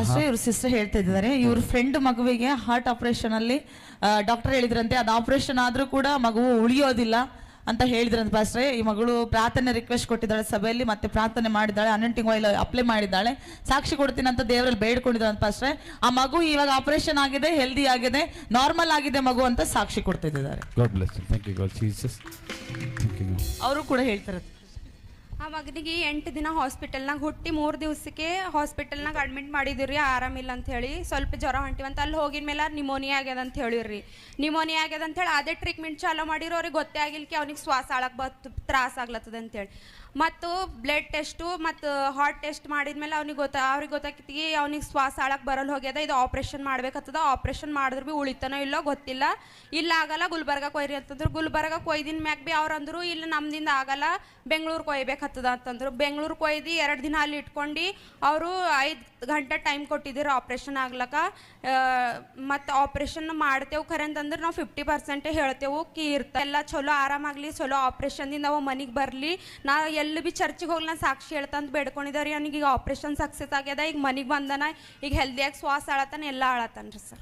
ಅಷ್ಟೇ ಇವ್ರ ಸಿಸ್ಟರ್ ಹೇಳ್ತಾ ಇದ್ದಾರೆ, ಇವ್ರ ಫ್ರೆಂಡ್ ಮಗುವಿಗೆ ಹಾರ್ಟ್ ಆಪರೇಷನ್ ಅಲ್ಲಿ ಡಾಕ್ಟರ್ ಹೇಳಿದ್ರಂತೆ ಅದು ಆಪರೇಷನ್ ಆದ್ರೂ ಕೂಡ ಮಗು ಉಳಿಯೋದಿಲ್ಲ ಅಂತ ಹೇಳಿದ್ರಂತೆ ಪಾಸ್ಟ್ರೆ. ಈ ಮಗಳು ಪ್ರಾರ್ಥನೆ ರಿಕ್ವೆಸ್ಟ್ ಕೊಟ್ಟಿದ್ದಾಳೆ ಸಭೆಯಲ್ಲಿ, ಮತ್ತೆ ಪ್ರಾರ್ಥನೆ ಮಾಡಿದ್ದಾಳೆ, ಅನಂಟಿಂಗ್ ಆಯಿಲ್ ಅಪ್ಲೈ ಮಾಡಿದ್ದಾಳೆ, ಸಾಕ್ಷಿ ಕೊಡ್ತೀನಿ ಅಂತ ದೇವರಲ್ಲಿ ಬೇಡ್ಕೊಂಡಿದ್ದಾಳೆ ಪಾಸ್ಟ್ರೆ. ಆ ಮಗು ಇವಾಗ ಆಪರೇಷನ್ ಆಗಿದೆ, ಹೆಲ್ದಿ ಆಗಿದೆ, ನಾರ್ಮಲ್ ಆಗಿದೆ ಮಗು ಅಂತ ಸಾಕ್ಷಿ ಕೊಡ್ತಿದ್ದಾರೆ. ಅವರು ಕೂಡ ಹೇಳ್ತಾರೆ ಆ ಮಗನಿಗೆ 8 ದಿನ ಹಾಸ್ಪಿಟಲ್ನಾಗ ಹುಟ್ಟಿ 3 ದಿವಸಕ್ಕೆ ಹಾಸ್ಪಿಟಲ್ನಾಗ ಅಡ್ಮಿಟ್ ಮಾಡಿದಿರಿ, ಆರಾಮಿಲ್ಲ ಅಂತ ಹೇಳಿ, ಸ್ವಲ್ಪ ಜ್ವರ ಹೊಂಟಿವಂತ ಅಲ್ಲಿ ಹೋಗಿದ ಮೇಲೆ ನಿಮೋನಿಯಾ ಆಗ್ಯದ ಅಂತ ಹೇಳಿರಿ. ನಿಮೋನಿಯಾ ಆಗ್ಯದ ಅಂತ ಹೇಳಿ ಅದೇ ಟ್ರೀಟ್ಮೆಂಟ್ ಚಾಲೂ ಮಾಡಿರೋ, ಅವ್ರಿಗೆ ಗೊತ್ತೇ ಆಗಿಲ್ಕಿ ಅವ್ನಿಗೆ ಶ್ವಾಸ ಆಳಕ್ಕೆ ತ್ರಾಸ ಆಗ್ಲತ್ತದ ಅಂತೇಳಿ. ಮತ್ತು ಬ್ಲಡ್ ಟೆಸ್ಟು ಮತ್ತು ಹಾರ್ಟ್ ಟೆಸ್ಟ್ ಮಾಡಿದ್ಮೇಲೆ ಅವ್ರಿಗೆ ಗೊತ್ತಾಗ್ತಿ ಅವ್ನಿಗೆ ಶ್ವಾಸ ಆಳಕ್ಕೆ ಬರಲು ಹೋಗ್ಯದ, ಇದು ಆಪ್ರೇಷನ್ ಮಾಡ್ಬೇಕತ್ತದ. ಆಪ್ರೇಷನ್ ಮಾಡಿದ್ರು ಭೀ ಉಳಿತಾನೋ ಇಲ್ಲೋ ಗೊತ್ತಿಲ್ಲ, ಇಲ್ಲ ಆಗಲ್ಲ ಗುಲ್ಬರ್ಗಕ್ಕೆ ಕೊಯ್ರಿ ಅಂತಂದ್ರು. ಗುಲ್ಬರ್ಗ ಕೊಯ್ದಿನ ಮ್ಯಾಗ ಭೀ ಅವ್ರು ಅಂದರು ಇಲ್ಲ ನಮ್ದಿಂದ ಆಗಲ್ಲ, ಬೆಂಗ್ಳೂರು ಕೊಯ್ಬೇಕತ್ತದ ಅಂತಂದ್ರು. ಬೆಂಗ್ಳೂರು ಕೊಯ್ದು 2 ದಿನ ಅಲ್ಲಿ ಇಟ್ಕೊಂಡು ಅವರು 5 ಗಂಟೆ ಟೈಮ್ ಕೊಟ್ಟಿದ್ದೀರಿ ಆಪ್ರೇಷನ್ ಆಗ್ಲಕ್ಕ. ಮತ್ತು ಆಪ್ರೇಷನ್ ಮಾಡ್ತೇವೆ ಖರೆ ಅಂತಂದ್ರೆ ನಾವು 50% ಹೇಳ್ತೇವೆ ಕಿ ಇರ್ತಾ ಎಲ್ಲ ಚಲೋ ಆರಾಮಾಗಲಿ, ಚಲೋ ಆಪ್ರೇಷನ್ದಿಂದ ಅವ ಮನೆಗೆ ಬರಲಿ. ನಾ ಎಲ್ಲಿ ಭೀ ಚರ್ಚಿಗೆ ಹೋಗ್ಲಿ ನಾನು ಸಾಕ್ಷಿ ಹೇಳ್ತಂತ ಬೇಡ್ಕೊಂಡಿದ್ದಾರೆ. ಅವನಿಗೆ ಈಗ ಆಪ್ರೇಷನ್ ಸಕ್ಸಸ್ ಆಗ್ಯದ, ಈಗ ಮನೆಗೆ ಬಂದನ, ಈಗ ಹೆಲ್ದಿಯಾಗಿ ಶ್ವಾಸ ಆಳತಾನ, ಎಲ್ಲ ಆಳತಾನ ರೀ ಸರ್.